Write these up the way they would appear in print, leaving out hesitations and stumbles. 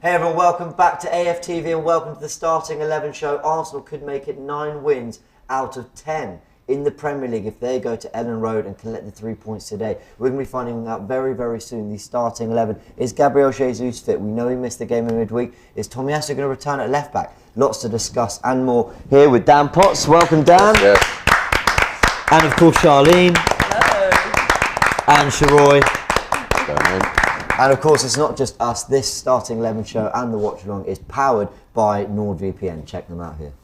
Hey everyone, welcome back to AFTV and welcome to the Starting 11 show. Arsenal could make it 9 wins out of 10 in the Premier League if they go to Ellen Road and collect the 3 points today. We're going to be finding out very, very soon the Starting 11. Is Gabriel Jesus fit? We know he missed the game in midweek. Is Tomiyasu going to return at left back? Lots to discuss and more here with Dan Potts. Welcome, Dan. Yes. And of course, Charlene. Hello. And Sharoy. Hello. And of course, it's not just us. This Starting 11 show and the watch along is powered by NordVPN. Check them out here.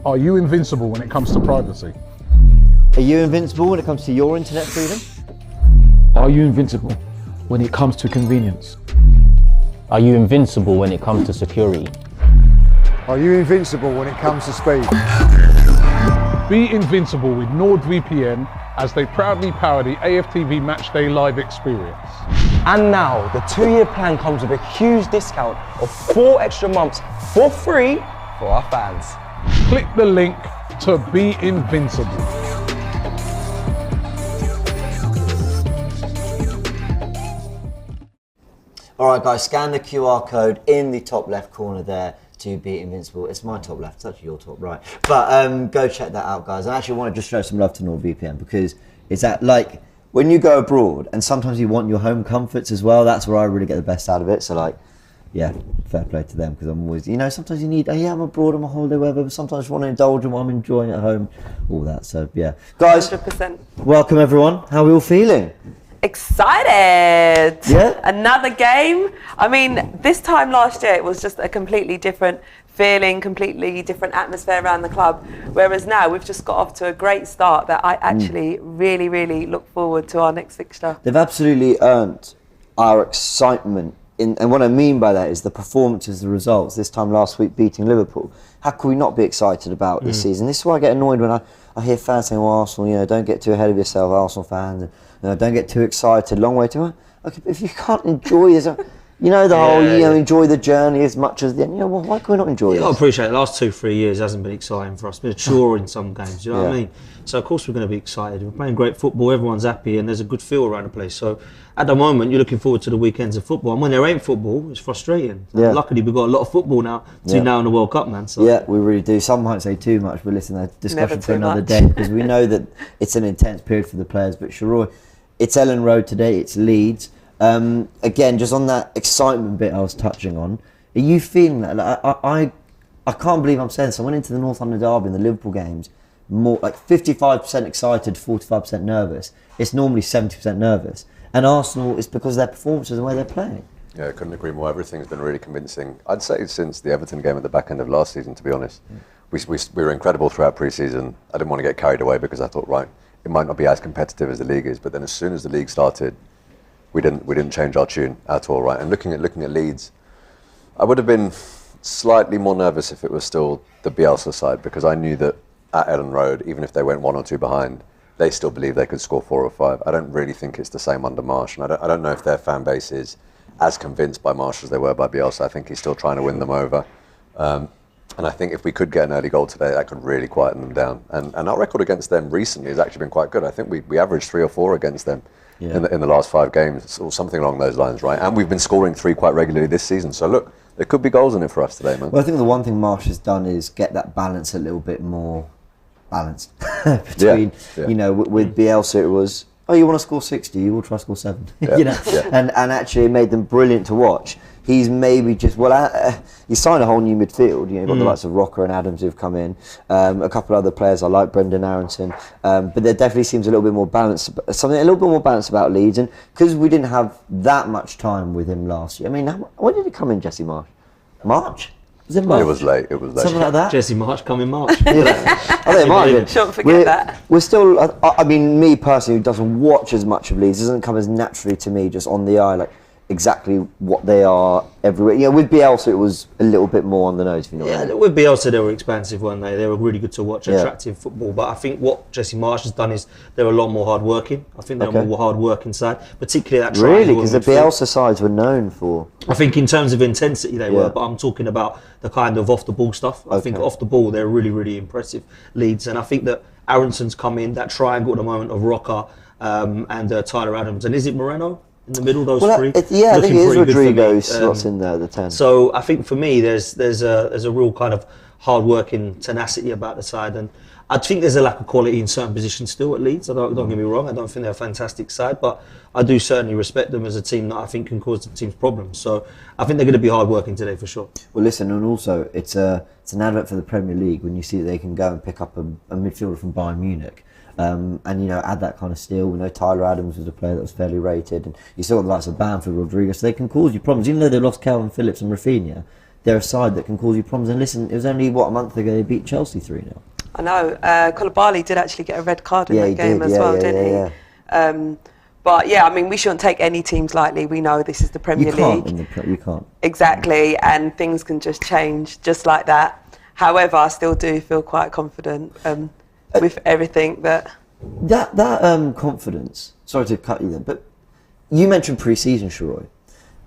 Are you invincible when it comes to privacy? Are you invincible when it comes to your internet freedom? Are you invincible when it comes to convenience? Are you invincible when it comes to security? Are you invincible when it comes to speed? Be invincible with NordVPN as they proudly power the AFTV Matchday Live experience. And now, the 2-year plan comes with a huge discount of 4 extra months for free for our fans. Click the link to be invincible. Alright guys, scan the QR code in the top left corner there to be invincible. It's my top left, it's actually your top right. But go check that out, guys. I actually want to just show some love to NordVPN because it's that, like, when you go abroad and sometimes you want your home comforts as well, that's where I really get the best out of it. So, like, yeah, fair play to them because I'm always, you know, sometimes you need, I'm abroad on my holiday, whatever, but sometimes I want to indulge in what I'm enjoying at home, all that. So, yeah. Guys, 100%. welcome everyone. How are we all feeling? Excited! Yeah. Another game. I mean, this time last year it was just a completely different feeling, completely different atmosphere around the club. Whereas now we've just got off to a great start that I actually really, really look forward to our next fixture. They've absolutely earned our excitement. And what I mean by that is the performances, the results. This time last week beating Liverpool. How could we not be excited about this season? This is why I get annoyed when I hear fans saying, well, Arsenal, you know, don't get too ahead of yourself, Arsenal fans. And, you know, don't get too excited. Long way to... Okay, if you can't enjoy this... You know, the whole, enjoy the journey as much as the end. You know, well, why can we not enjoy this? I appreciate it. The last 2-3 years hasn't been exciting for us. It's been a chore in some games, you know what I mean? So, of course, we're going to be excited. We're playing great football, everyone's happy, and there's a good feel around the place. So, at the moment, you're looking forward to the weekends of football. And when there ain't football, it's frustrating. Yeah. Luckily, we've got a lot of football now, now in the World Cup, man. So. Yeah, we really do. Some might say too much, but listen, that's discussion for another much. day, because we know that it's an intense period for the players. But Sharoy, it's Ellen Road today, it's Leeds. Again, just on that excitement bit I was touching on, are you feeling that? Like, I can't believe I'm saying this. I went into the Northampton Derby and the Liverpool games, more like 55% excited, 45% nervous. It's normally 70% nervous. And Arsenal, it's because of their performances and where they're playing. Yeah, I couldn't agree more. Everything's been really convincing. I'd say since the Everton game at the back end of last season, to be honest. We were incredible throughout pre-season. I didn't want to get carried away because I thought, right, it might not be as competitive as the league is. But then as soon as the league started, we didn't change our tune at all, right? And looking at Leeds, I would have been slightly more nervous if it was still the Bielsa side, because I knew that at Ellen Road, even if they went 1 or 2 behind, they still believe they could score 4 or 5. I don't really think it's the same under Marsh, and I don't know if their fan base is as convinced by Marsh as they were by Bielsa. I think he's still trying to win them over. And I think if we could get an early goal today, that could really quieten them down. And our record against them recently has actually been quite good. I think we averaged 3 or 4 against them. In the last 5 games, or something along those lines, right? And we've been scoring 3 quite regularly this season. So look, there could be goals in it for us today, man. Well, I think the one thing Marsh has done is get that balance a little bit more balanced between, you know, with Bielsa it was, oh, you want to score 60, you will try to score 7, you know, and actually it made them brilliant to watch. He's maybe just, he signed a whole new midfield. You know, you've got the likes of Rocker and Adams who've come in. A couple of other players I like, Brendan Aronson. But there definitely seems a little bit more balance, a little bit more balance about Leeds. And because we didn't have that much time with him last year. I mean, when did he come in, Jesse Marsh? March? Was it March? It was late. Something like that. Jesse March come in March. I think it might have been. Don't forget that. We're still, I mean, me personally, who doesn't watch as much of Leeds, doesn't come as naturally to me just on the eye, like exactly what they are everywhere. You know, with Bielsa, it was a little bit more on the nose, if you know what I mean. With Bielsa, they were expansive, weren't they? They were really good to watch, attractive football. But I think what Jesse Marsh has done is they're a lot more hard-working. I think they're a more hard-working side, particularly that triangle. Really? Because the Bielsa sides were known for... I think in terms of intensity they were, but I'm talking about the kind of off-the-ball stuff. I think off the ball, they're really, really impressive, Leeds. And I think that Aronson's come in, that triangle at the moment of Rocker and Tyler Adams. And is it Moreno? in the middle. Those three. I think it is Rodrigo slots in there, the 10. So I think for me, there's a real kind of hard-working tenacity about the side, and I think there's a lack of quality in certain positions still at Leeds. Don't get me wrong. I don't think they're a fantastic side, but I do certainly respect them as a team that I think can cause the team's problems. So I think they're going to be hard-working today for sure. Well, listen, and also it's an advert for the Premier League when you see that they can go and pick up a midfielder from Bayern Munich. And add that kind of steal. We know Tyler Adams was a player that was fairly rated, and you saw the likes of Bamford, Rodriguez. So they can cause you problems, even though they lost Calvin Phillips and Rafinha. They're a side that can cause you problems. And listen, it was only a month ago they beat Chelsea 3-0. I know. Koulibaly did actually get a red card in that game as well, didn't he? Yeah. But yeah, I mean, we shouldn't take any teams lightly. We know this is the Premier League. You can't. Exactly, and things can just change just like that. However, I still do feel quite confident with everything that confidence. Sorry to cut you there, but you mentioned pre-season, Sharoy,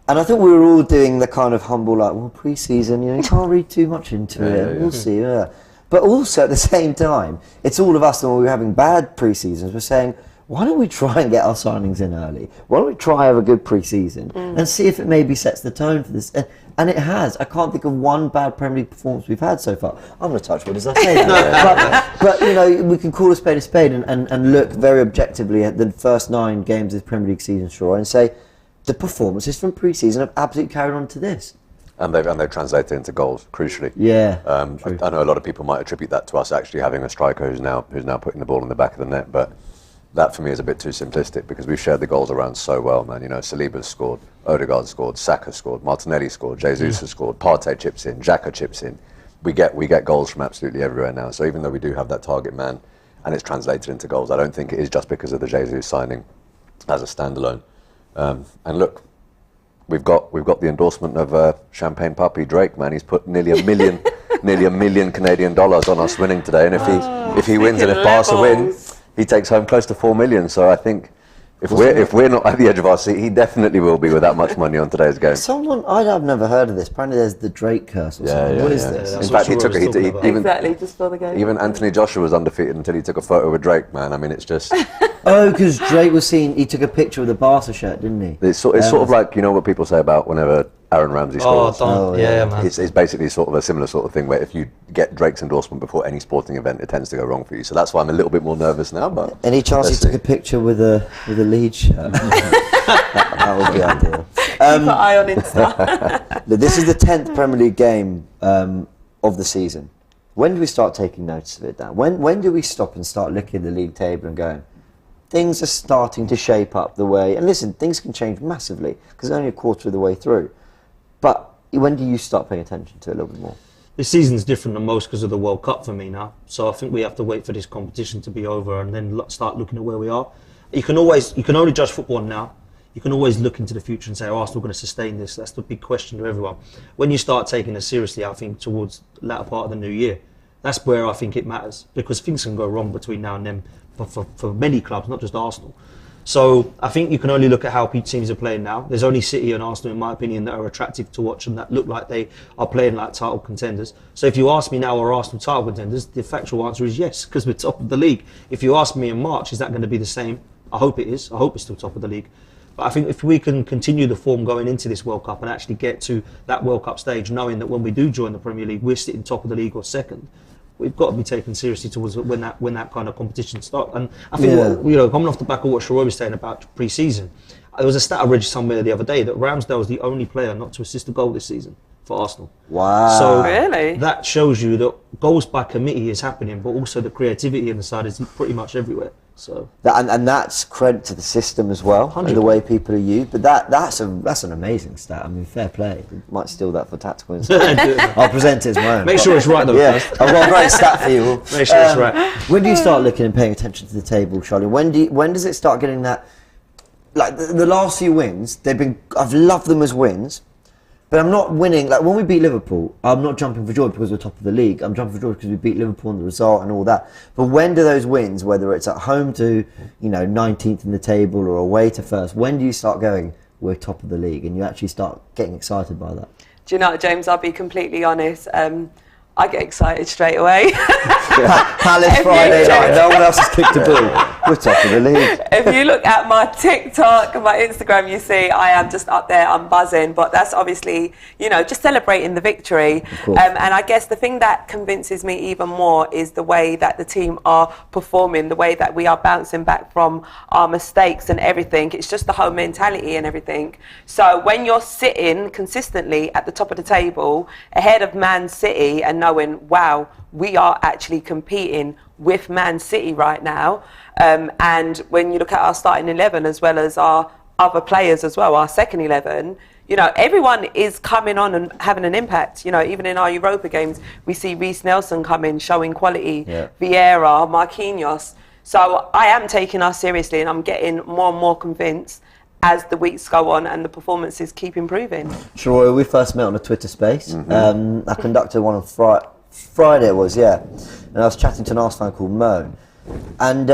and I think we were all doing the kind of humble, like, well, pre-season, you can't read too much into it. We'll see. Yeah. But also at the same time, it's all of us when we were having bad pre-seasons. We're saying, why don't we try and get our signings in early? Why don't we try have a good pre-season and see if it maybe sets the tone for this? And it has. I can't think of one bad Premier League performance we've had so far. I'm going to touch wood as I say that. but we can call a spade and look very objectively at the first 9 games of the Premier League season, and say the performances from pre-season have absolutely carried on to this. And they've translated into goals, crucially. Yeah. I know a lot of people might attribute that to us actually having a striker who's now putting the ball in the back of the net, but that for me is a bit too simplistic because we've shared the goals around so well, man. Saliba's scored, Odegaard scored, Saka scored, Martinelli scored, Jesus has scored, Partey chips in, Xhaka chips in. We get goals from absolutely everywhere now. So even though we do have that target man and it's translated into goals, I don't think it is just because of the Jesus signing as a standalone. And look, we've got the endorsement of Champagne Puppy Drake, man. He's put nearly $1 million Canadian dollars on us winning today, and if he wins and if Barca win, he takes home close to $4 million. So I think if we're not at the edge of our seat, he definitely will be with that much money on today's game. I've never heard of this. Apparently, there's the Drake curse or something. What is this? In fact, he took it. Exactly, just for the game. Even Anthony Joshua was undefeated until he took a photo with Drake, man. I mean, it's just. Because Drake was seen. He took a picture with the Barca shirt, didn't he? It's sort of like what people say about whenever Aaron Ramsey scores. Man. It's basically sort of a similar sort of thing where if you get Drake's endorsement before any sporting event, it tends to go wrong for you. So that's why I'm a little bit more nervous now. But any chance he took a picture with a Leeds shirt? that would be ideal. Keep an eye on Insta. This is the 10th Premier League game of the season. When do we start taking notice of it, Dan? When do we stop and start looking at the league table and going, things are starting to shape up the way, and listen, things can change massively because it's only a quarter of the way through. But when do you start paying attention to it a little bit more? This season's different than most because of the World Cup for me now. So I think we have to wait for this competition to be over and then start looking at where we are. You can only judge football now. You can always look into the future and say, are Arsenal going to sustain this? That's the big question to everyone. When you start taking it seriously, I think towards the latter part of the new year, that's where I think it matters because things can go wrong between now and then for many clubs, not just Arsenal. So I think you can only look at how teams are playing now. There's only City and Arsenal, in my opinion, that are attractive to watch and that look like they are playing like title contenders. So if you ask me now, are Arsenal title contenders? The factual answer is yes, because we're top of the league. If you ask me in March, is that going to be the same? I hope it is. I hope it's still top of the league. But I think if we can continue the form going into this World Cup and actually get to that World Cup stage, knowing that when we do join the Premier League, we're sitting top of the league or second, we've got to be taken seriously towards when that kind of competition starts. And I think, coming off the back of what Sharoy was saying about pre-season, there was a stat I read somewhere the other day that Ramsdale was the only player not to assist a goal this season for Arsenal. Wow. So really? That shows you that goals by committee is happening, but also the creativity in the side is pretty much everywhere. So and that's credit to the system as well, 100%. And the way people are used. But that's an amazing stat. I mean, fair play. Might steal that for tactical insight. I'll present it as my own. Make sure it's right though. Yeah, I've got a great stat for you. Make sure it's right. When do you start looking and paying attention to the table, Charlie? When does it start getting that? Like the last few wins, I've loved them as wins. But I'm not winning. Like when we beat Liverpool, I'm not jumping for joy because we're top of the league. I'm jumping for joy because we beat Liverpool and the result and all that. But when do those wins, whether it's at home to 19th in the table or away to first, when do you start going, we're top of the league, and you actually start getting excited by that? Do you know, James, I'll be completely honest. I get excited straight away. Palace Friday night, no one else has kicked a ball. We're top of the league. If you look at my TikTok and my Instagram, you see I am just up there, I'm buzzing. But that's obviously, just celebrating the victory. And I guess the thing that convinces me even more is the way that the team are performing, the way that we are bouncing back from our mistakes and everything. It's just the whole mentality and everything. So when you're sitting consistently at the top of the table, ahead of Man City, and knowing, wow, we are actually competing with Man City right now. And when you look at our starting 11 as well as our other players as well, our second 11, everyone is coming on and having an impact. Even in our Europa games, we see Reece Nelson come in, showing quality, Vieira, Marquinhos. So I am taking us seriously, and I'm getting more and more convinced as the weeks go on and the performances keep improving. Troy, we first met on a Twitter space. I conducted one on Friday it was, and I was chatting to an Arsenal fan called Mo, and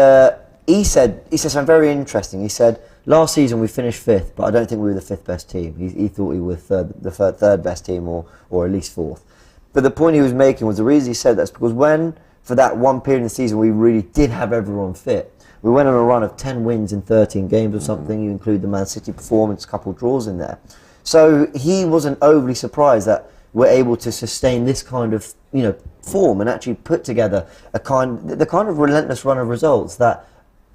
he said something very interesting. He said, last season we finished 5th, but I don't think we were the 5th best team. He thought we were the third best team, or at least 4th. But the point he was making was, the reason he said that's because when, for that one period in the season, we really did have everyone fit. We went on a run of 10 wins in 13 games or something. You include the Man City performance, a couple of draws in there. So he wasn't overly surprised that we're able to sustain this kind of form and actually put together the kind of relentless run of results that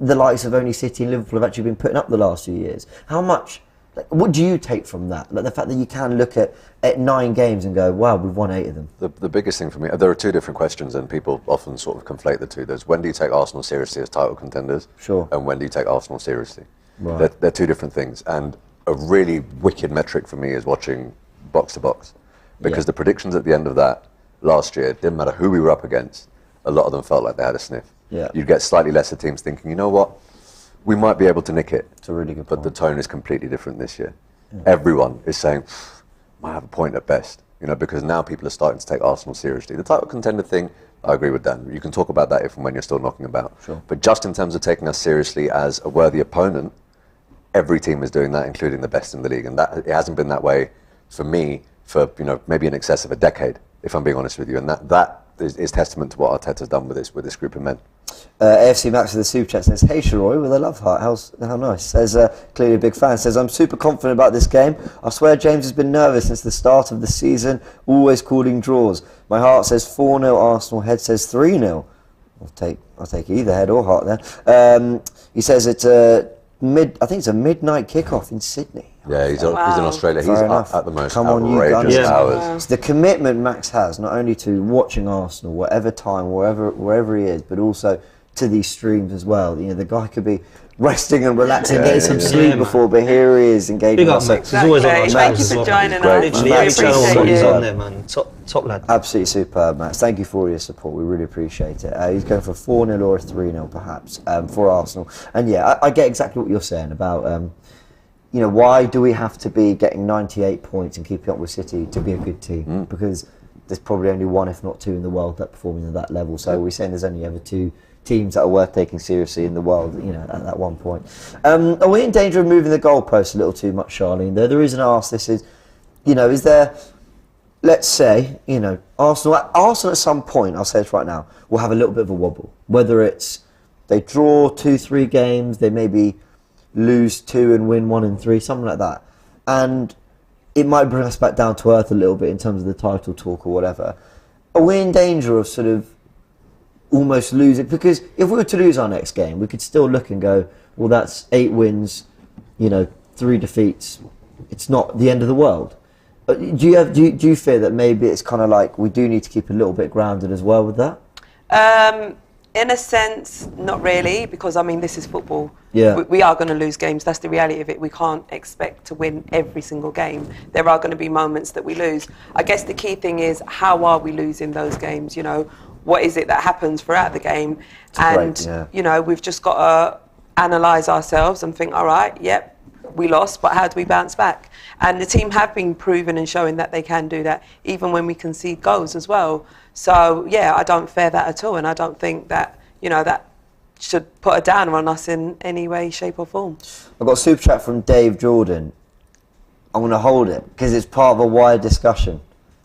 the likes of only City and Liverpool have actually been putting up the last few years. How much, what do you take from that? Like the fact that you can look at 9 games and go, wow, we've won 8 of them. The biggest thing for me, there are 2 different questions, and people often sort of conflate the two. There's, when do you take Arsenal seriously as title contenders? Sure. And when do you take Arsenal seriously? Right. They're 2 different things. And a really wicked metric for me is watching box to box. Because the predictions at the end of that last year, didn't matter who we were up against, a lot of them felt like they had a sniff. Yeah. You'd get slightly lesser teams thinking, you know what, we might be able to nick it. It's a really good But point. the tone is completely different this year. Everyone is saying, might have a point at best, because now people are starting to take Arsenal seriously. The title contender thing, I agree with Dan. You can talk about that if and when you're still knocking about. Sure. But just in terms of taking us seriously as a worthy opponent, every team is doing that, including the best in the league. And that it hasn't been that way for me for maybe in excess of a decade, if I'm being honest with you. And that is testament to what Arteta's done with this group of men. AFC Max with the super chat says, hey Sharoy, with a love heart, how nice. Says, clearly a big fan, says, I'm super confident about this game. I swear James has been nervous since the start of the season, always calling draws. My heart says 4-0 Arsenal, head says 3-0. I'll take either head or heart there. He says it's I think it's a midnight kickoff in Sydney. Yeah, he's in Australia. He's up at the most outrageous hours. It's the commitment Max has, not only to watching Arsenal, whatever time, wherever he is, but also to these streams as well. The guy could be resting and relaxing, getting some sleep before, but here he is engaging. Big up, Max. He's always on our Thank you for joining us. Literally, every channel he's on there, man. Top lad. Absolutely superb, Max. Thank you for all your support. We really appreciate it. He's going for a 4-0 or a 3-0 perhaps for Arsenal. And yeah, I get exactly what you're saying about why do we have to be getting 98 points and keeping up with City to be a good team? Because there's probably only 1, if not 2, in the world that performing at that level. So we're saying there's only ever 2 teams that are worth taking seriously in the world, at that one point. Are we in danger of moving the goalpost a little too much, Charlene? The reason I ask this is, is there, let's say, Arsenal at some point, I'll say this right now, will have a little bit of a wobble. Whether it's they draw 2-3 games, they maybe lose 2 and win 1 and 3, something like that. And it might bring us back down to earth a little bit in terms of the title talk or whatever. Are we in danger of sort of almost losing? Because if we were to lose our next game, we could still look and go, well, that's 8 wins, 3 defeats. It's not the end of the world. Do you fear that maybe it's kind of like we do need to keep a little bit grounded as well with that? In a sense, not really, because this is football. Yeah. We are going to lose games. That's the reality of it. We can't expect to win every single game. There are going to be moments that we lose. I guess the key thing is, how are we losing those games? What is it that happens throughout the game? We've just got to analyse ourselves and think, all right, yep, we lost, but how do we bounce back? And the team have been proven and showing that they can do that, even when we concede goals as well. So, yeah, I don't fear that at all, and I don't think that, that should put a downer on us in any way, shape or form. I've got a super chat from Dave Jordan. I'm going to hold it, because it's part of a wider discussion.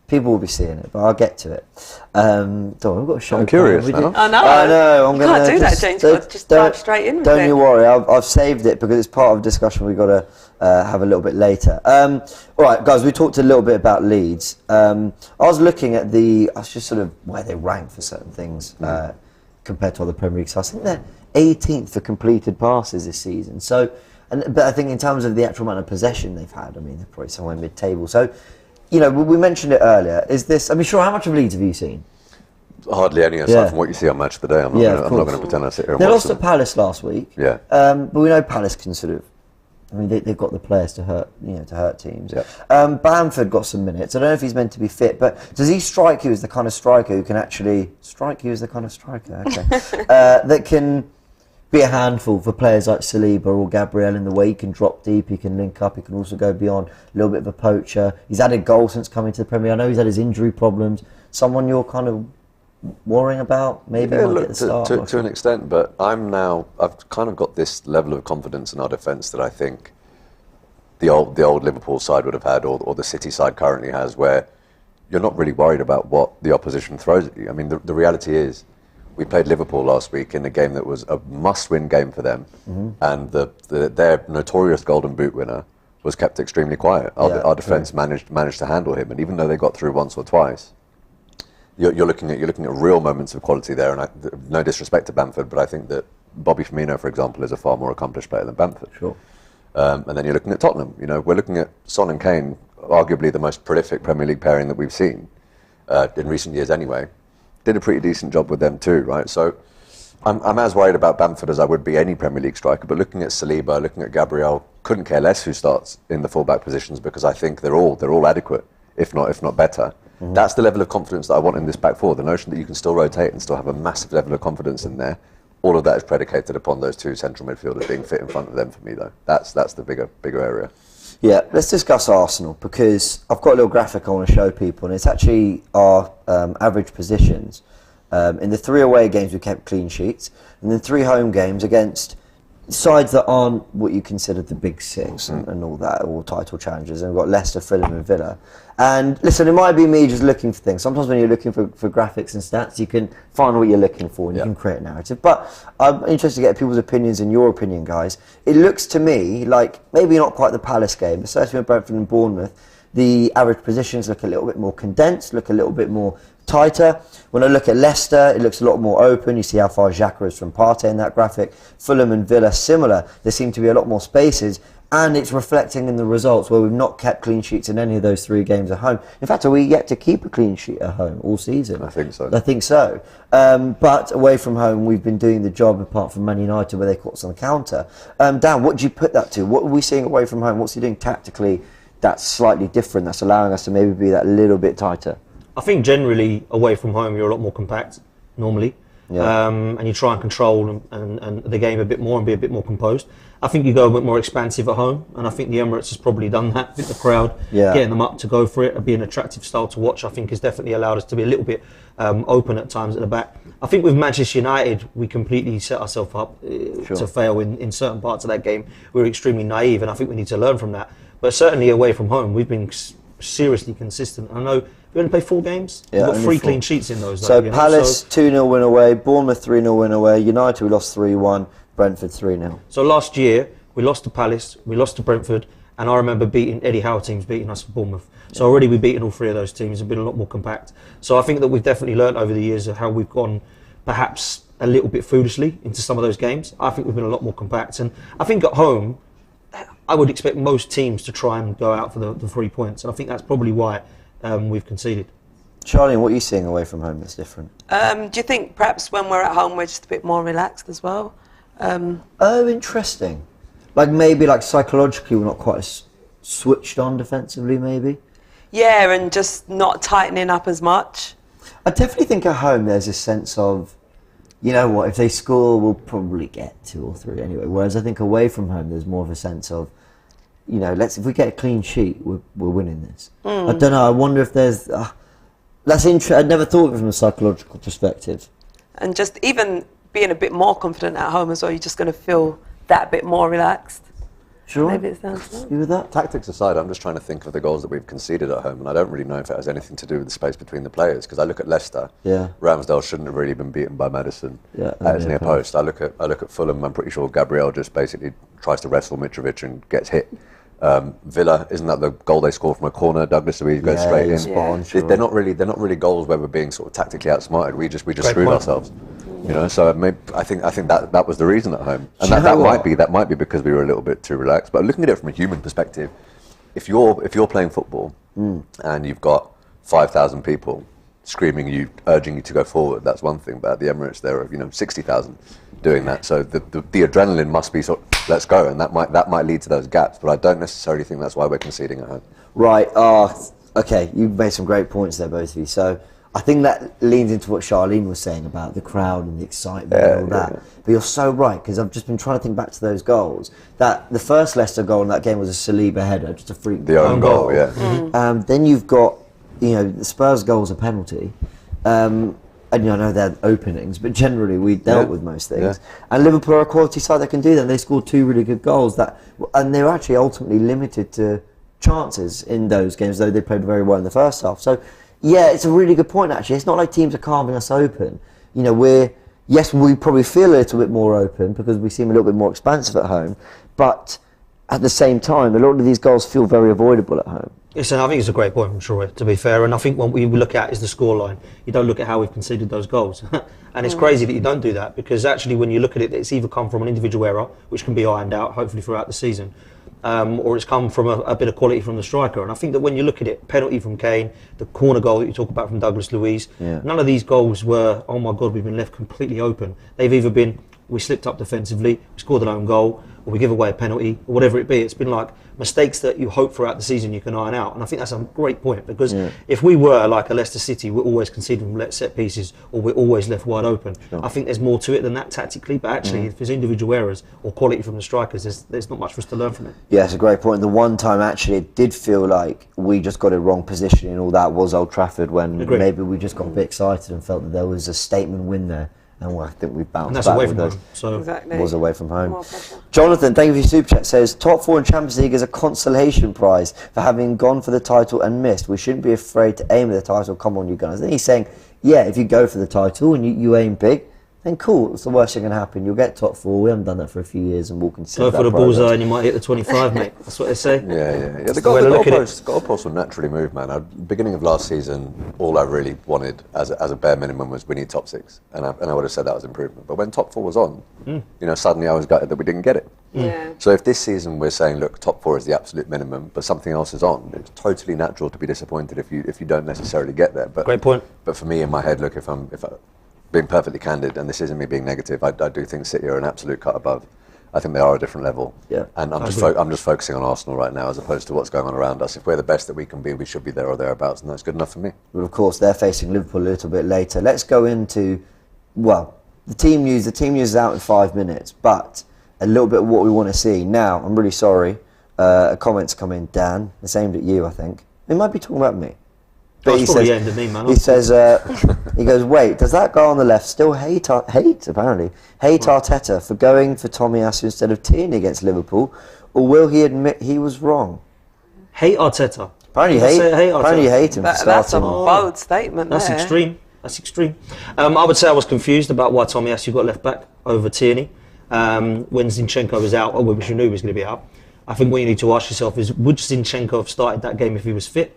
People will be seeing it, but I'll get to it. We've got a show. I'm curious now. I know. I know. You can't do that, James. Just dive straight in with Don't it. you worry. I've saved it because it's part of a discussion we've got to have a little bit later. All right, guys, we talked a little bit about Leeds. I was looking at I was just sort of where they rank for certain things compared to other Premier League sides. I think they're 18th for completed passes this season. So, but I think in terms of the actual amount of possession they've had, I mean, they're probably somewhere mid-table. So, you know, we mentioned it earlier. Is this? I mean, sure. How much of Leeds have you seen? Hardly any, aside from what you see on Match of the Day. I'm not going to pretend I sit here and They watch lost them. at Palace last week. Yeah. But we know Palace can sort of. I mean, they've got the players to hurt teams. Yeah. Bamford got some minutes. I don't know if he's meant to be fit, but does he strike you as the kind of striker who can actually strike you as the kind of striker? Okay. That can be a handful for players like Saliba or Gabriel in the way he can drop deep, he can link up, he can also go beyond, a little bit of a poacher. He's added goals since coming to the Premier League. I know he's had his injury problems. Someone you're kind of worrying about? Maybe might get the start. To an extent, but I've kind of got this level of confidence in our defence that I think the old Liverpool side would have had, or the City side currently has, where you're not really worried about what the opposition throws at you. I mean, the reality is, we played Liverpool last week in a game that was a must-win game for them, and their notorious Golden Boot winner was kept extremely quiet. Our defence managed to handle him, and even though they got through once or twice, you're looking at real moments of quality there. And no disrespect to Bamford, but I think that Bobby Firmino, for example, is a far more accomplished player than Bamford. Sure. And then you're looking at Tottenham. You know, we're looking at Son and Kane, arguably the most prolific Premier League pairing that we've seen in recent years, anyway. Did a pretty decent job with them too, right? So I'm as worried about Bamford as I would be any Premier League striker. But looking at Saliba, looking at Gabriel, couldn't care less who starts in the fullback positions because I think they're all adequate, if not better. That's the level of confidence that I want in this back four. The notion that you can still rotate and still have a massive level of confidence in there. All of that is predicated upon those two central midfielders being fit in front of them for me, though. That's the bigger area. Yeah, let's discuss Arsenal because I've got a little graphic I want to show people, and it's actually our average positions. In the 3 away games, we kept clean sheets, and then 3 home games against sides that aren't what you consider the big six and all that, all title challengers. And we've got Leicester, Fulham, and Villa. And listen, it might be me just looking for things. Sometimes when you're looking for graphics and stats, you can find what you're looking for and you can create a narrative. But I'm interested to get people's opinions and your opinion, guys. It looks to me like maybe not quite the Palace game, but certainly with Brentford and Bournemouth, the average positions look a little bit more condensed, look a little bit more tighter. When I look at Leicester, it looks a lot more open. You see how far Xhaka is from Partey in that graphic. Fulham and Villa, similar. There seem to be a lot more spaces, and it's reflecting in the results where we've not kept clean sheets in any of those 3 games at home. In fact, are we yet to keep a clean sheet at home all season? I think so. But away from home, we've been doing the job apart from Man United where they caught us on the counter. Dan, what do you put that to? What are we seeing away from home? What's he doing tactically that's slightly different, that's allowing us to maybe be that little bit tighter? I think generally away from home you're a lot more compact normally, and you try and control and the game a bit more and be a bit more composed. I think you go a bit more expansive at home, and I think the Emirates has probably done that with the crowd, getting them up to go for it and be an attractive style to watch. I think has definitely allowed us to be a little bit open at times at the back. I think with Manchester United we completely set ourselves up to fail in certain parts of that game. We were extremely naive, and I think we need to learn from that. But certainly away from home we've been seriously consistent. I know we only played 4 games. We've got 3 clean sheets in those. So Palace 2-0 win away, Bournemouth 3-0 win away, United we lost 3-1, Brentford 3-0. So last year we lost to Palace, we lost to Brentford, and I remember Eddie Howe teams beating us for Bournemouth. So already we've beaten all 3 of those teams and been a lot more compact. So I think that we've definitely learnt over the years of how we've gone perhaps a little bit foolishly into some of those games. I think we've been a lot more compact, and I think at home I would expect most teams to try and go out for the 3 points, and I think that's probably why we've conceded. Charlie, what are you seeing away from home that's different? Do you think perhaps when we're at home we're just a bit more relaxed as well? Interesting. Like maybe like psychologically we're not quite as switched on defensively maybe? Yeah, and just not tightening up as much. I definitely think at home there's a sense of, you know what, if they score we'll probably get 2 or 3 anyway. Whereas I think away from home there's more of a sense of, you know, if we get a clean sheet, we're winning this. I don't know. I wonder if there's. That's interesting. I'd never thought of it from a psychological perspective. And just even being a bit more confident at home as well, you're just going to feel that bit more relaxed. Sure. Maybe it's down to that. You with that? Tactics aside, I'm just trying to think of the goals that we've conceded at home, and I don't really know if it has anything to do with the space between the players. Because I look at Leicester, Ramsdale shouldn't have really been beaten by Maddison at his near post. I look at Fulham. I'm pretty sure Gabriel just basically tries to wrestle Mitrovic and gets hit. Villa, isn't that the goal they score from a corner? Douglas Luiz goes straight in. They're not really goals where we're being sort of tactically outsmarted. We just screwed ourselves. You know, so I think that was the reason at home, and that might be because we were a little bit too relaxed. But looking at it from a human perspective, if you're playing football and you've got 5,000 people screaming you, urging you to go forward, that's one thing. But at the Emirates, there are 60,000 doing that. So the adrenaline must be sort of, let's go, and that might lead to those gaps. But I don't necessarily think that's why we're conceding at home. Right. Okay. You've made some great points there, both of you. So I think that leans into what Charlene was saying about the crowd and the excitement and all that. Yeah. But you're so right, because I've just been trying to think back to those goals. That the first Leicester goal in that game was a Saliba header, just a freak. The own goal, yeah. Then you've got, the Spurs goal's a penalty. And I know they're openings, but generally we dealt with most things. Yeah. And Liverpool are a quality side that can do that. They scored 2 really good goals, and they're actually ultimately limited to chances in those games, though they played very well in the first half. So, yeah, it's a really good point, actually. It's not like teams are carving us open. We probably feel a little bit more open because we seem a little bit more expansive at home, but at the same time, a lot of these goals feel very avoidable at home. Listen, I think it's a great point from Troy, to be fair, and I think what we look at is the scoreline. You don't look at how we've conceded those goals. And it's crazy that you don't do that, because actually when you look at it, it's either come from an individual error, which can be ironed out, hopefully throughout the season, or it's come from a bit of quality from the striker. And I think that when you look at it, penalty from Kane, the corner goal that you talk about from Douglas Luiz, none of these goals were, oh my God, we've been left completely open. They've either been, we slipped up defensively, we scored an own goal, or we give away a penalty, or whatever it be. It's been like mistakes that you hope throughout the season you can iron out. And I think that's a great point, because if we were like a Leicester City, we're always conceding from set pieces, or we're always left wide open. Sure. I think there's more to it than that tactically, but actually if there's individual errors or quality from the strikers, there's not much for us to learn from it. Yeah, it's a great point. The one time actually it did feel like we just got it wrong positioning and all that was Old Trafford, when maybe we just got a bit excited and felt that there was a statement win there. And I think we bounced back away with from those. home. So exactly. Was away from home. Jonathan, thank you for your super chat. Says top 4 in Champions League is a consolation prize for having gone for the title and missed. We shouldn't be afraid to aim at the title. Come on, you guys. Then he's saying, if you go for the title and you aim big, then cool. It's the worst thing can happen. You'll get top 4. We haven't done that for a few years, and we'll consider go for the bullseye and you might hit the 25, mate. That's what they say. Yeah. The goalpost will naturally move, man. Beginning of last season, all I really wanted as a bare minimum was we need top 6, and I would have said that was improvement. But when top 4 was on, suddenly I was gutted that we didn't get it. Yeah. So if this season we're saying, look, top 4 is the absolute minimum, but something else is on, it's totally natural to be disappointed if you don't necessarily get there. But great point. But for me, in my head, look, if I being perfectly candid, and this isn't me being negative, I do think City are an absolute cut above. I think they are a different level. Yeah. And I'm just focusing on Arsenal right now, as opposed to what's going on around us. If we're the best that we can be, we should be there or thereabouts, and that's good enough for me. Well, of course, they're facing Liverpool a little bit later. Let's go into, the team news. The team news is out in 5 minutes, but a little bit of what we want to see. Now, I'm really sorry. A comment's come in, Dan. It's aimed at you, I think. It might be talking about me. But he says, he goes, wait, does that guy on the left still hate Arteta for going for Tomiyasu instead of Tierney against Liverpool, or will he admit he was wrong? Hate Arteta. Apparently you hate him for starting. That's a bold statement. That's extreme. I would say I was confused about why Tomiyasu got left back over Tierney when Zinchenko was out, or which we knew he was going to be out. I think what you need to ask yourself is, would Zinchenko have started that game if he was fit?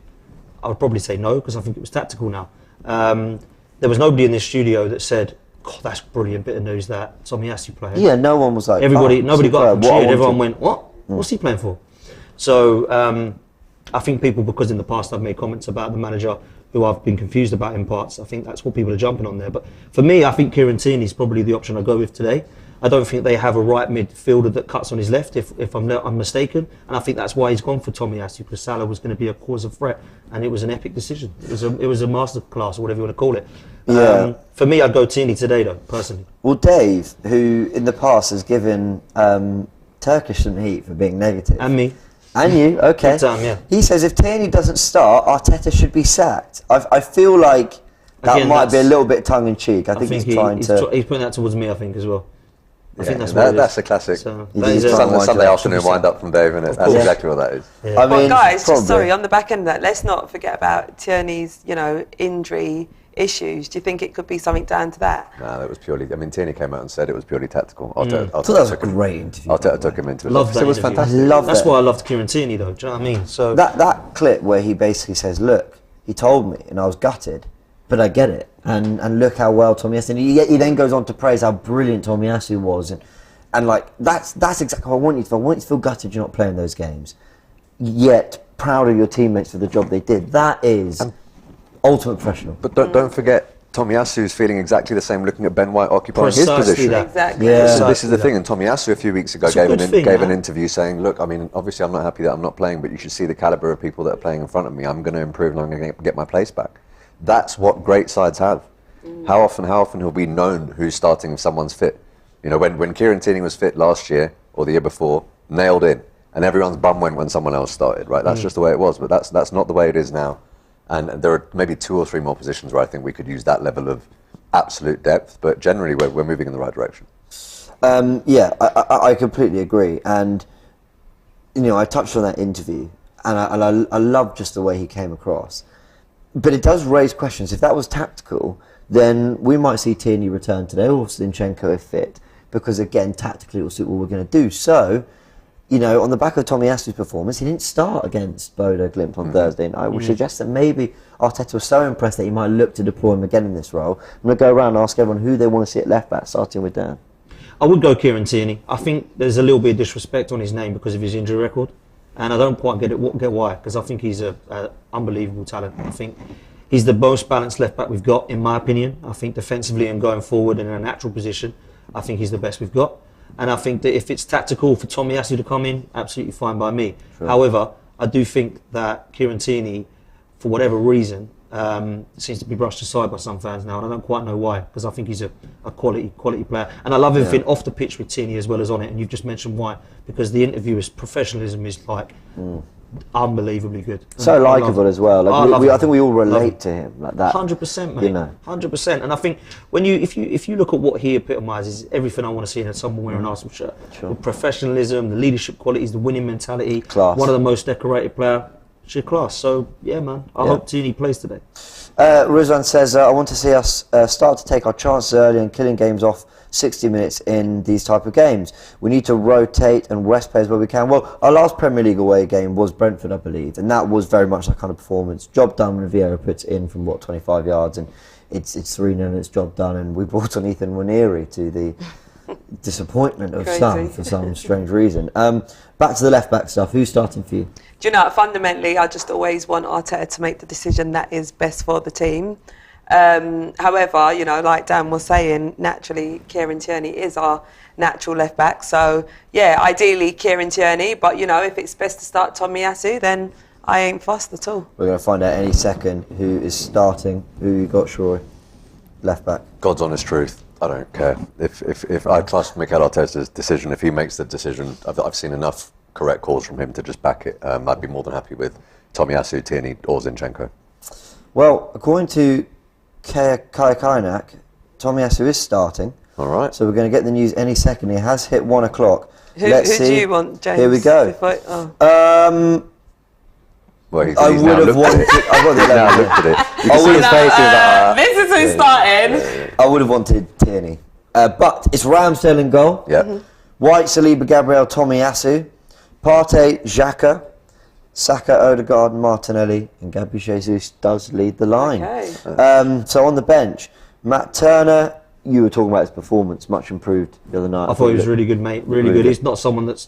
I would probably say no, because I think it was tactical now. There was nobody in this studio that said, God, that's brilliant bit of news that Tomiyasu playing. Yeah, no one was like, nobody got up and cheered. Everyone went, what? What's he playing for? So I think people, because in the past I've made comments about the manager who I've been confused about in parts, I think that's what people are jumping on there. But for me, I think Kieran Tierney is probably the option I go with today. I don't think they have a right midfielder that cuts on his left, if I'm mistaken. And I think that's why he's gone for Tomiyasu, because Salah was going to be a cause of threat. And it was an epic decision. It was a masterclass, or whatever you want to call it. Yeah. For me, I'd go Tierney today, though, personally. Well, Dave, who in the past has given Turkish some heat for being negative. And me. And you, okay. Big time, yeah. He says if Tierney doesn't start, Arteta should be sacked. I feel like that might be a little bit tongue-in-cheek. I think he's trying to... He's putting that towards me, I think, as well. I think that's what it is. That's a classic. So, Sunday afternoon wind up from Dave, isn't it? That's exactly what that is. Yeah. I mean, guys, just sorry, on the back end of that, let's not forget about Tierney's, injury issues. Do you think it could be something down to that? No, that was purely. I mean, Tierney came out and said it was purely tactical. I thought that was a great interview. Arteta took him into it. Loved that. It was fantastic. That's why I loved Kieran Tierney, though. Do you know what I mean? So that clip where he basically says, "Look, he told me, and I was gutted, but I get it." And look how well Tomiyasu. He then goes on to praise how brilliant Tomiyasu was, and like that's exactly what I want you to feel. I want you to feel gutted you're not playing those games, yet proud of your teammates for the job they did. That is ultimate professional. But don't forget, Tomiyasu is feeling exactly the same looking at Ben White occupying his position. Exactly. Yeah. So this is the thing, and Tomiyasu a few weeks ago gave an interview saying, look, I mean, obviously I'm not happy that I'm not playing, but you should see the calibre of people that are playing in front of me. I'm going to improve and I'm going to get my place back. That's what great sides have. How often have we known who's starting if someone's fit? When Kieran Tierney was fit last year or the year before, nailed in, and everyone's bum went when someone else started, right? That's just the way it was, but that's not the way it is now. And there are maybe 2 or 3 more positions where I think we could use that level of absolute depth, but generally we're moving in the right direction. I completely agree. And, I touched on that interview, and I love just the way he came across. But it does raise questions. If that was tactical, then we might see Tierney return today, or Zinchenko if fit, because, again, tactically it will suit what we're going to do. So, on the back of Tomiyasu's performance, he didn't start against Bodo Glimt on Thursday night, which suggests that maybe Arteta was so impressed that he might look to deploy him again in this role. I'm going to go around and ask everyone who they want to see at left back, starting with Dan. I would go Kieran Tierney. I think there's a little bit of disrespect on his name because of his injury record, and I don't quite get why, because I think he's an unbelievable talent. I think he's the most balanced left back we've got, in my opinion. I think defensively and going forward in a natural position, I think he's the best we've got. And I think that if it's tactical for Tomiyasu to come in, absolutely fine by me. Sure. However, I do think that Kieran Tierney, for whatever reason, seems to be brushed aside by some fans now, and I don't quite know why, because I think he's a quality player. And I love everything off the pitch with Tierney as well as on it, and you've just mentioned why, because the interviewer's professionalism is like unbelievably good. So likeable as well. Like I think we all relate to him like that. 100%, mate. 100%. And I think if you look at what he epitomises, everything I want to see in someone wearing an Arsenal shirt. Sure. The professionalism, the leadership qualities, the winning mentality. Class. One of the most decorated player. Sheer class. So yeah, man. I hope Tierney plays today. Rizwan says, I want to see us start to take our chances early and killing games off 60 minutes in these type of games. We need to rotate and rest players where we can. Well, our last Premier League away game was Brentford, I believe, and that was very much that kind of performance. Job done when Vieira puts it in from 25 yards, and it's 3-0 and it's job done. And we brought on Ethan Nwaneri to the disappointment of some for some strange reason. Back to the left back stuff. Who's starting for you? Do you know, fundamentally, I just always want Arteta to make the decision that is best for the team. However, like Dan was saying, naturally, Kieran Tierney is our natural left back. So, yeah, ideally Kieran Tierney. But, if it's best to start Tomiyasu, then I ain't fussed at all. We're going to find out any second who is starting. Who you got, Shroy? Left back. God's honest truth. I don't care. If I trust Mikel Arteta's decision, if he makes the decision, I've seen enough correct calls from him to just back it. I'd be more than happy with Tomiyasu, Tierney or Zinchenko. Well, according to Kai Kainak, Tomiyasu is starting. All right. So we're going to get the news any second. He has hit 1 o'clock. Who do you want, James? Here we go. Well, he's I would have wanted. I got the 11. Now looked at it. You can see his face. This is who's starting. I would have wanted Tierney, but it's Ramsdale in goal. Yeah. White, Saliba, Gabriel, Tomiyasu, Partey, Xhaka, Saka, Odegaard, Martinelli, and Gabi Jesus does lead the line. Okay. So on the bench, Matt Turner. You were talking about his performance, much improved the other night. I thought he was really good, mate. Really good. He's not someone that's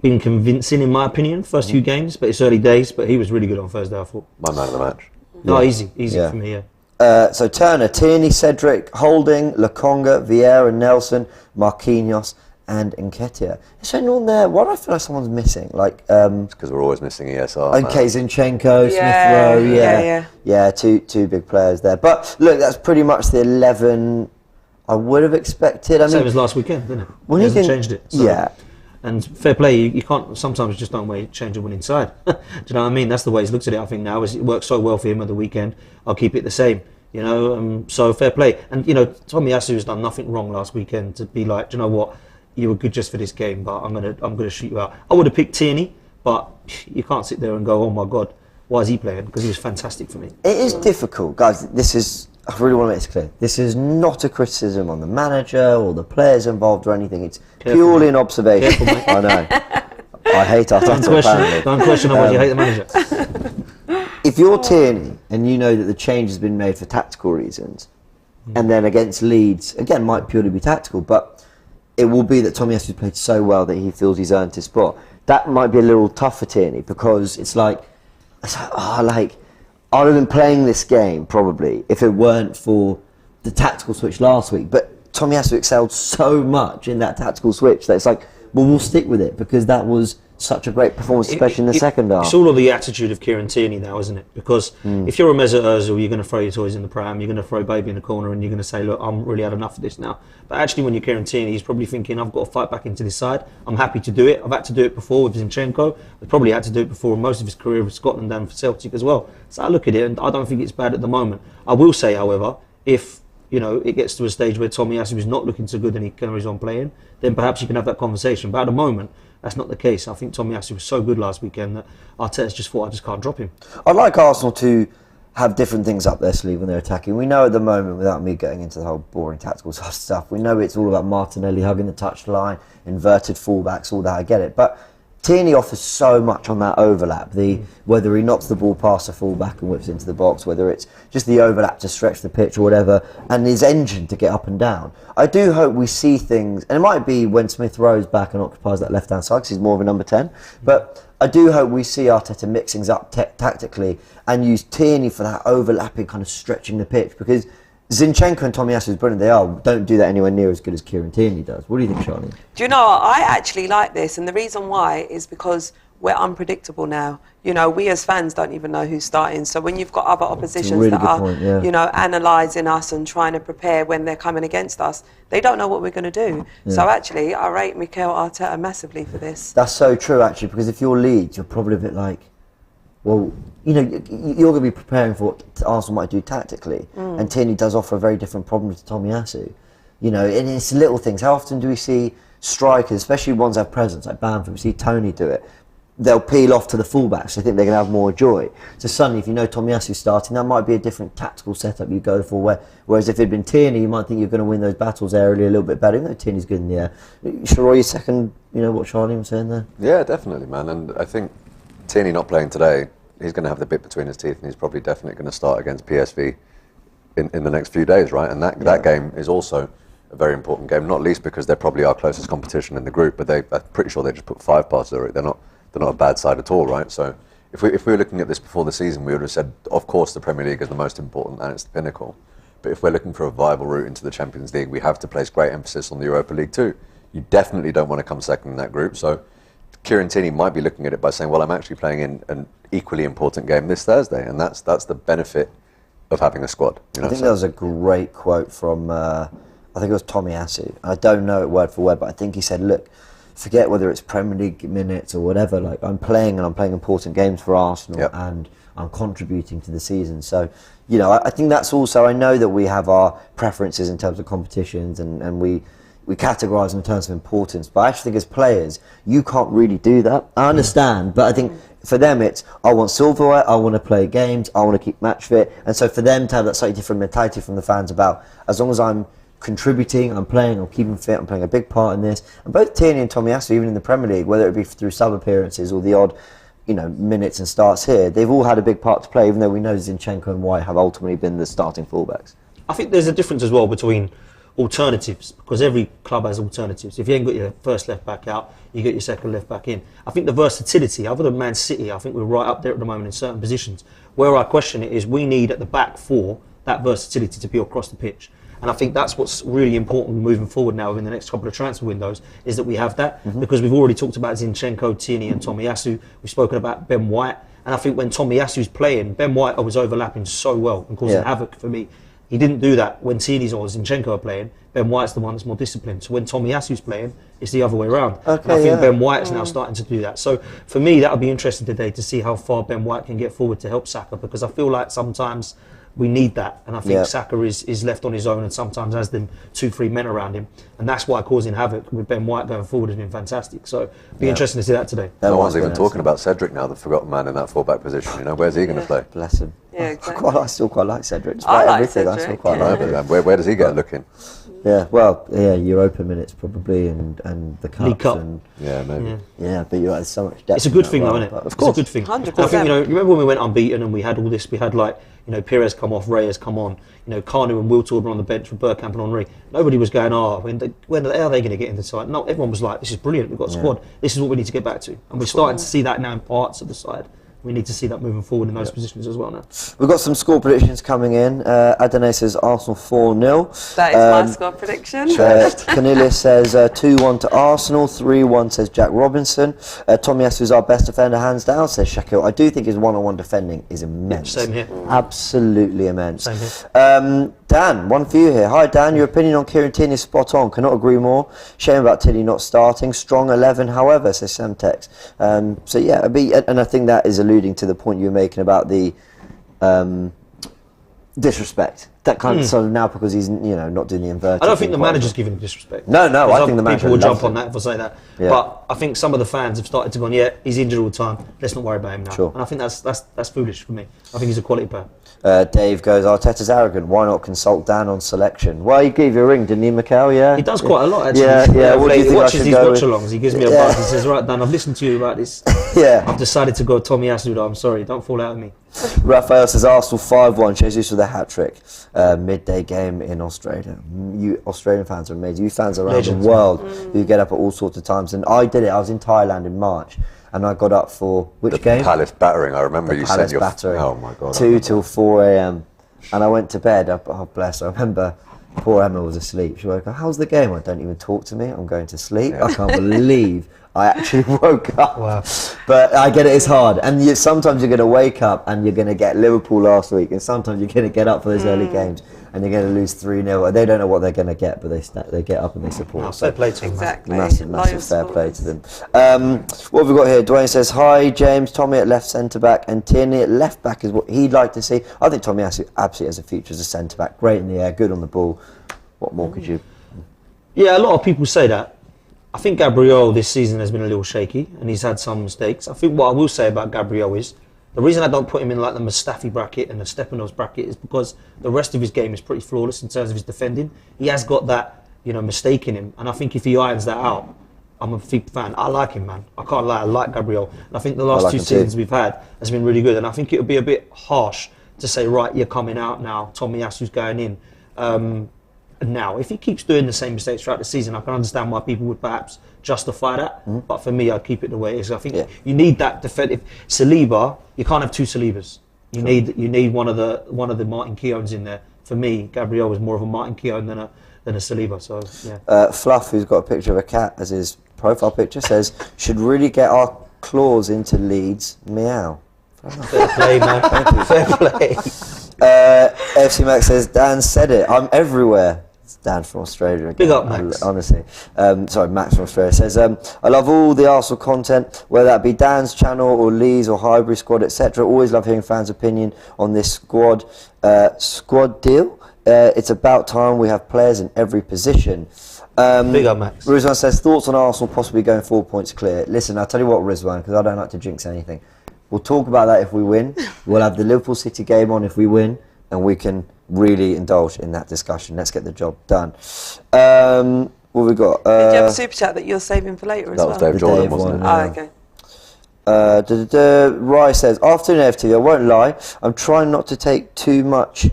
been convincing, in my opinion, first few games, but it's early days. But he was really good on Thursday, I thought. My man of the match. No, easy for me, So Turner, Tierney, Cedric, Holding, Lokonga, Vieira, Nelson, Marquinhos, and Nketiah. Is there anyone there? Why do I feel like someone's missing? Like, it's because we're always missing ESR. Okay, Zinchenko, Smith Rowe, yeah, two big players there. But look, that's pretty much the 11 I would have expected. Same as last weekend, didn't it? When he hasn't changed it. So. Yeah. And fair play, you can't sometimes just don't change a winning side. Do you know what I mean? That's the way he's looked at it, I think, now. It worked so well for him at the weekend. I'll keep it the same. So fair play. And, Tomiyasu has done nothing wrong last weekend to be like, do you know what? you were good just for this game, but I'm gonna shoot you out. I would have picked Tierney, but you can't sit there and go, oh my God, why is he playing? Because he was fantastic for me. It is difficult, guys. I really want to make this clear. This is not a criticism on the manager or the players involved or anything. It's purely an observation. I know. I hate Arteta, apparently. Don't question how much you hate the manager. If you're Tierney and you know that the change has been made for tactical reasons, and then against Leeds, again, might purely be tactical, but it will be that Tomiyasu played so well that he feels he's earned his spot. That might be a little tough for Tierney, because it's like, I'd have been playing this game probably if it weren't for the tactical switch last week. But Tomiyasu excelled so much in that tactical switch that it's like, well, we'll stick with it because that was such a great performance, especially in the second half. It's all of the attitude of Kieran Tierney now, isn't it? Because if you're a Mesut Ozil, you're going to throw your toys in the pram, you're going to throw baby in the corner, and you're going to say, look, I'm really had enough of this now. But actually, when you're Kieran Tierney, he's probably thinking, I've got to fight back into this side. I'm happy to do it. I've had to do it before with Zinchenko. I've probably had to do it before in most of his career with Scotland and for Celtic as well. So I look at it, and I don't think it's bad at the moment. I will say, however, if it gets to a stage where Tomiyasu is not looking so good and he carries on playing, then perhaps you can have that conversation. But at the moment, that's not the case. I think Tomiyasu was so good last weekend that Arteta's just thought, I just can't drop him. I'd like Arsenal to have different things up their sleeve when they're attacking. We know at the moment, without me getting into the whole boring tactical stuff, we know it's all about Martinelli hugging the touchline, inverted fullbacks, all that, I get it. But Tierney offers so much on that overlap, whether he knocks the ball past the fullback and whips into the box, whether it's just the overlap to stretch the pitch or whatever, and his engine to get up and down. I do hope we see things, and it might be when Smith Rowe's back and occupies that left-hand side because he's more of a number 10, but I do hope we see Arteta mix things up tactically and use Tierney for that overlapping kind of stretching the pitch, because Zinchenko and Tomiyasu is brilliant. They don't do that anywhere near as good as Kieran Tierney does. What do you think, Charlie? Do you know what? I actually like this, and the reason why is because we're unpredictable now. We as fans don't even know who's starting. So when you've got other oppositions that are, analysing us and trying to prepare when they're coming against us, they don't know what we're going to do. Yeah. So actually, I rate Mikel Arteta massively for this. That's so true, actually, because if you're Leeds, you're probably a bit like, well, you're going to be preparing for what Arsenal might do tactically, and Tierney does offer a very different problem to Tomiyasu. And it's little things. How often do we see strikers, especially ones that have presence, like Bamford, we see Tony do it, they'll peel off to the fullbacks. They think they're going to have more joy. So suddenly, if you know Tomiyasu's starting, that might be a different tactical setup you go for. Whereas if it had been Tierney, you might think you're going to win those battles aerially a little bit better, even though Tierney's good in the air. Shall you second, what Charlie was saying there? Yeah, definitely, man. And I think Tierney not playing today, he's going to have the bit between his teeth, and he's probably definitely going to start against PSV in the next few days, right? And that game is also a very important game, not least because they're probably our closest competition in the group, but I'm pretty sure they just put 5 past Zurich. They're not a bad side at all, right? So if we were looking at this before the season, we would have said, of course, the Premier League is the most important and it's the pinnacle. But if we're looking for a viable route into the Champions League, we have to place great emphasis on the Europa League too. You definitely don't want to come second in that group. So Kieran Tierney might be looking at it by saying, well, I'm actually playing in an equally important game this Thursday, and that's the benefit of having a squad. I think there was a great quote from, I think it was Tomiyasu. I don't know it word for word, but I think he said, look, forget whether it's Premier League minutes or whatever, like I'm playing important games for Arsenal, and I'm contributing to the season. So, I think that's also, I know that we have our preferences in terms of competitions and we categorise them in terms of importance, but I actually think as players, you can't really do that. I understand, but I think for them it's, I want silverware, I want to play games, I want to keep match fit, and so for them to have that slightly different mentality from the fans about, as long as I'm contributing, I'm playing, I'm keeping fit, I'm playing a big part in this. And both Tierney and Tomiyasu, even in the Premier League, whether it be through sub appearances or the odd, minutes and starts here, they've all had a big part to play, even though we know Zinchenko and White have ultimately been the starting fullbacks. I think there's a difference as well between alternatives, because every club has alternatives. If you ain't got your first left back out, you get your second left back in. I think the versatility, other than Man City, I think we're right up there at the moment in certain positions. Where I question it is we need at the back four that versatility to be across the pitch. And I think that's what's really important moving forward now in the next couple of transfer windows, is that we have that, because we've already talked about Zinchenko, Tierney and Tomiyasu. We've spoken about Ben White. And I think when Tomiyasu's playing, Ben White was overlapping so well and causing havoc for me. He didn't do that when Tierney's or Zinchenko are playing. Ben White's the one that's more disciplined. So when Tomiyasu's playing, it's the other way around. Okay, and I think Ben White's now starting to do that. So for me, that'll be interesting today to see how far Ben White can get forward to help Saka, because I feel like sometimes we need that. And I think Yeah. Saka is left on his own and sometimes has them 2-3 men around him. And that's why causing havoc with Ben White going forward has been fantastic. So be interesting to see that today. No one's even talking about Cedric now, the forgotten man in that fullback position. You know, where's he going to play? Bless him. Yeah, exactly. I still quite like Cedric. I Despite like everything, I Cedric, still quite yeah. like No, him. but where does he get looking? Yeah, well, yeah, Europa minutes probably, and the cups. League Cup. And, Yeah, maybe. yeah, but there's so much depth. It's a good in thing, that though, role, isn't it? but Of course. It's a good thing. 100%. I think, you remember when we went unbeaten and we had all this, we had Pires come off, Reyes come on, Kanu and Wiltord were on the bench with Bergkamp and Henry. Nobody was going, when are they going to get into the side? No, everyone was like, this is brilliant, we've got a squad, this is what we need to get back to. And we're starting to see that now in parts of the side. We need to see that moving forward in those positions as well now. We've got some score predictions coming in. Adonai says Arsenal 4-0. That is my score prediction. Cornelius says 2-1 to Arsenal. 3-1 says Jack Robinson. Tomiyasu is our best defender, hands down, says Shakil. I do think his one-on-one defending is immense. Same here. Absolutely immense. Same here. Dan, one for you here. Hi Dan, your opinion on Kieran Tierney is spot on. Cannot agree more. Shame about Tierney not starting. Strong 11, however, says Semtex. So yeah, and I think that is alluding to the point you were making about the disrespect. That kind of sort of now because he's not doing the inverted. I don't think the quite manager's giving him disrespect. No, I think the manager people will loves jump on him. that if I say that. Yeah. But I think some of the fans have started to go, yeah, he's injured all the time. Let's not worry about him now. Sure. And I think that's foolish for me. I think he's a quality player. Dave goes, Arteta's arrogant. Why not consult Dan on selection? Well, he gave you a ring, didn't he, Mikel? Yeah. He does quite a lot actually. Yeah. What do you He think I watches should these go watch-alongs. He gives me a buzz. He says, right, Dan, I've listened to you about this. Yeah. I've decided to go Tomiyasu. I'm sorry. Don't fall out with me. Raphael says Arsenal 5-1. Jesus with a hat-trick. Midday game in Australia. You Australian fans are amazing. You fans around Legends, the world who get up at all sorts of times. And I did it. I was in Thailand in March. And I got up for which game? Palace battering. I remember you said your battering. Oh my God. 2 till 4 a.m. And I went to bed. Oh bless. I remember poor Emma was asleep. She woke up. How's the game? I don't even talk to me. I'm going to sleep. I can't believe I actually woke up. Wow. But I get it. It's hard. And sometimes you're going to wake up and you're going to get Liverpool last week, and sometimes you're going to get up for those early games and you're going to lose 3-0. They don't know what they're going to get, but they get up and they support. No, fair play to him. Exactly. Massive fair play to them. What have we got here? Dwayne says, hi, James. Tommy at left centre-back and Tierney at left-back is what he'd like to see. I think Tommy absolutely has a future as a centre-back. Great in the air, good on the ball. What more could you... Yeah, a lot of people say that. I think Gabriel this season has been a little shaky and he's had some mistakes. I think what I will say about Gabriel is the reason I don't put him in like the Mustafi bracket and the Stepanovs bracket is because the rest of his game is pretty flawless in terms of his defending. He has got that, mistake in him, and I think if he irons that out, I'm a big fan. I like him, man. I can't lie. I like Gabriel, and I think the last 2 seasons we've had has been really good. And I think it would be a bit harsh to say, right, you're coming out now. Tomiyasu's going in. Now, if he keeps doing the same mistakes throughout the season, I can understand why people would perhaps justify that. But for me, I'd keep it the way it is. I think you need that defensive. Saliba, you can't have 2 Salibas. You need one of the Martin Keowns in there. For me, Gabriel was more of a Martin Keown than a Saliba. So yeah. Fluff, who's got a picture of a cat as his profile picture, says should really get our claws into Leeds. Meow. Fair play, man. Fair play. FC Max says Dan said it. I'm everywhere. Dan from Australia again. Big up, Max. Honestly. Sorry, Max from Australia says, I love all the Arsenal content, whether that be Dan's channel or Lee's or Highbury squad, etc. Always love hearing fans' opinion on this squad deal. It's about time we have players in every position. Big up, Max. Rizwan says, thoughts on Arsenal possibly going 4 points clear. Listen, I'll tell you what, Rizwan, because I don't like to jinx anything. We'll talk about that if we win. We'll have the Liverpool City game on if we win, and we can really indulge in that discussion. Let's get the job done. What have we got? Did you have a super chat that you're saving for later as well? That was Dave Jordan, wasn't it? Okay. Rye says, afternoon FTV, I won't lie, I'm trying not to take too much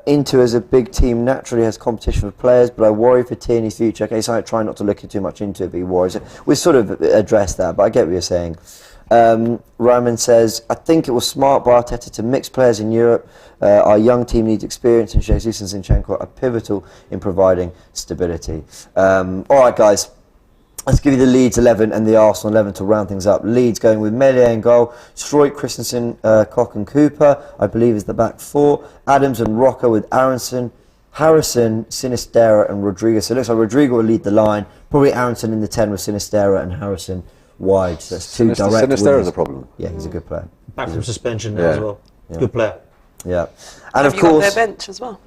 into as a big team naturally has competition for players, but I worry for Tierney's future. Okay, so I try not to look too much into it, but he worries. We sort of addressed that, but I get what you're saying. Roman says, I think it was smart by Arteta to mix players in Europe. Our young team needs experience, and Jesus and Zinchenko are pivotal in providing stability. Alright guys, let's give you the Leeds 11 and the Arsenal 11 to round things up. Leeds going with Meslier in goal, Stroik, Christensen, Koch and Cooper, I believe is the back 4. Adams and Rocker with Aronson, Harrison, Sinistera and Rodriguez. So it looks like Rodrigo will lead the line. Probably Aronson in the 10 with Sinistera and Harrison wide. So that's 2 direct Sinistera is a problem. Yeah, he's a good player. Back from suspension there as well. Yeah. Good player. Yeah. And Have of you course, got their bench as well?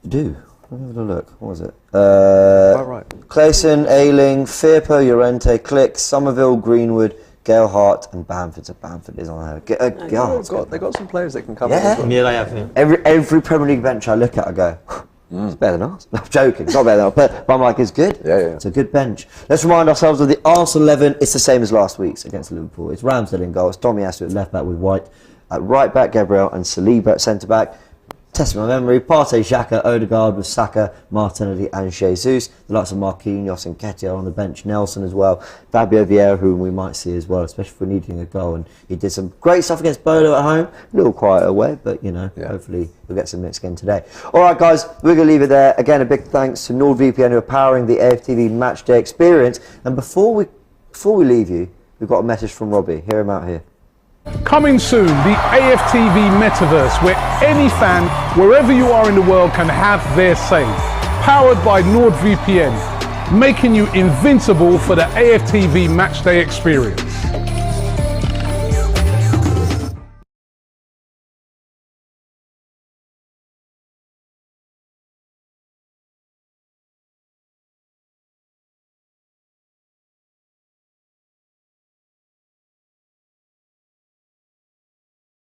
you do. Have a look. What was it? Right. Clayson, Ayling, Firpo, Llorente, Click, Somerville, Greenwood, Gale Hart, and Bamford. So Bamford is on there. They got some players that can come Yeah. in. Yeah, they have. Yeah. Every Premier League bench I look at, I go, it's better than ours. No, I'm joking. It's not better than ours. But I'm like, it's good. Yeah. It's a good bench. Let's remind ourselves of the Arsenal 11. It's the same as last week's against Liverpool. It's Ramsdale in goal. It's Tomiyasu at left back with White. At right back, Gabriel, and Saliba at centre back. Testing my memory, Partey, Xhaka, Odegaard with Saka, Martinelli and Jesus. The likes of Marquinhos and Ketia on the bench, Nelson as well. Fabio Vieira, who we might see as well, especially if we're needing a goal. And he did some great stuff against Bolo at home. A little quieter away, but hopefully we'll get some minutes again today. All right, guys, we're going to leave it there. Again, a big thanks to NordVPN who are powering the AFTV Matchday experience. And before we leave you, we've got a message from Robbie. Hear him out here. Coming soon, the AFTV Metaverse, where any fan, wherever you are in the world, can have their say. Powered by NordVPN, making you invincible for the AFTV Matchday experience.